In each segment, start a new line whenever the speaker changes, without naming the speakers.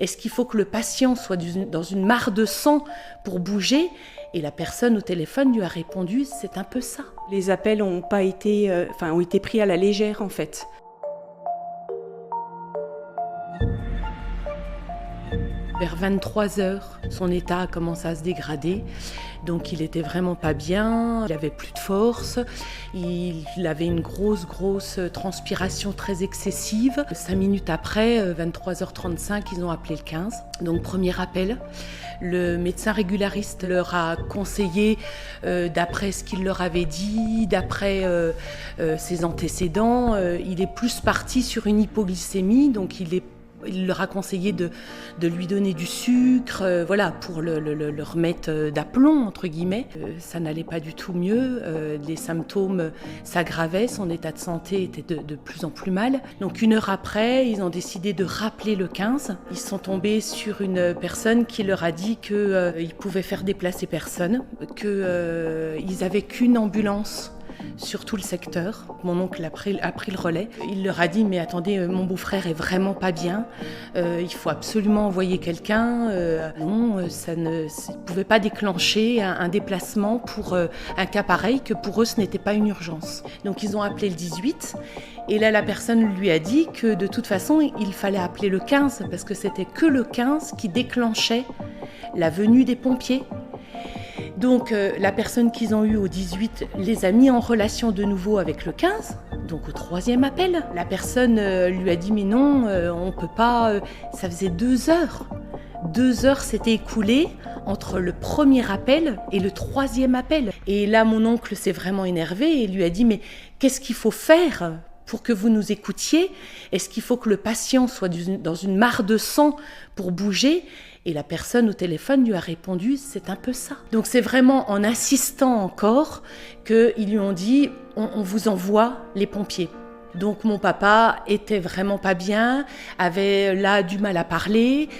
Est-ce qu'il faut que le patient soit dans une mare de sang pour bouger ? Et la personne au téléphone lui a répondu, c'est un peu ça.
Les appels ont été pris à la légère en fait.
Vers 23h, son état a commencé à se dégrader, donc il était vraiment pas bien, il avait plus de force, il avait une grosse transpiration très excessive. 5 minutes après, 23h35, ils ont appelé le 15. Donc premier appel, le médecin régulariste leur a conseillé, d'après ce qu'il leur avait dit, d'après ses antécédents, il est plus parti sur une hypoglycémie, donc il leur a conseillé de lui donner du sucre, pour le remettre d'aplomb, entre guillemets. Ça n'allait pas du tout mieux, les symptômes s'aggravaient, son état de santé était de plus en plus mal. Donc 1 heure après, ils ont décidé de rappeler le 15. Ils sont tombés sur une personne qui leur a dit qu'ils pouvaient faire déplacer personne, qu'ils n'avaient qu'une ambulance sur tout le secteur. Mon oncle a pris le relais. Il leur a dit, mais attendez, mon beau-frère est vraiment pas bien, il faut absolument envoyer quelqu'un. Non, ça ne pouvait pas déclencher un déplacement pour un cas pareil, que pour eux ce n'était pas une urgence. Donc ils ont appelé le 18 et là la personne lui a dit que de toute façon il fallait appeler le 15 parce que c'était que le 15 qui déclenchait la venue des pompiers. Donc la personne qu'ils ont eue au 18 les a mis en relation de nouveau avec le 15, donc au 3e appel. La personne lui a dit mais non, on peut pas, ça faisait 2 heures. 2 heures s'étaient écoulées entre le premier appel et le 3e appel. Et là mon oncle s'est vraiment énervé et lui a dit mais qu'est-ce qu'il faut faire pour que vous nous écoutiez? Est-ce qu'il faut que le patient soit dans une mare de sang pour bouger ? Et la personne au téléphone lui a répondu, c'est un peu ça. Donc c'est vraiment en insistant encore qu'ils lui ont dit, on vous envoie les pompiers. Donc mon papa était vraiment pas bien, avait là du mal à parler,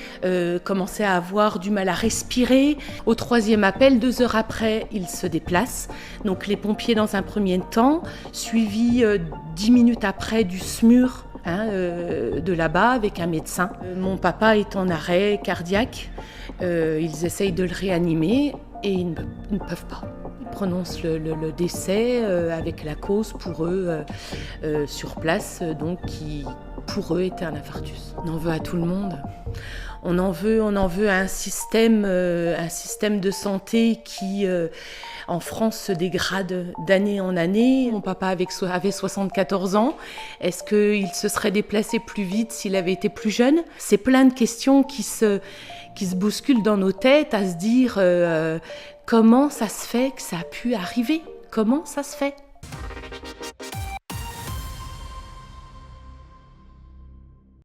commençait à avoir du mal à respirer. Au 3e appel, 2 heures après, il se déplace. Donc les pompiers dans un premier temps, suivi 10 minutes après du SMUR, de là-bas avec un médecin. Mon papa est en arrêt cardiaque, ils essayent de le réanimer et ils ne peuvent pas. Ils prononcent le décès avec la cause pour eux sur place, donc qui pour eux était un infarctus. On en veut à tout le monde. On en veut à un système de santé qui en France se dégrade d'année en année. Mon papa avait 74 ans. Est-ce qu'il se serait déplacé plus vite s'il avait été plus jeune ? C'est plein de questions qui se bousculent dans nos têtes à se dire comment ça se fait que ça a pu arriver ? Comment ça se fait ?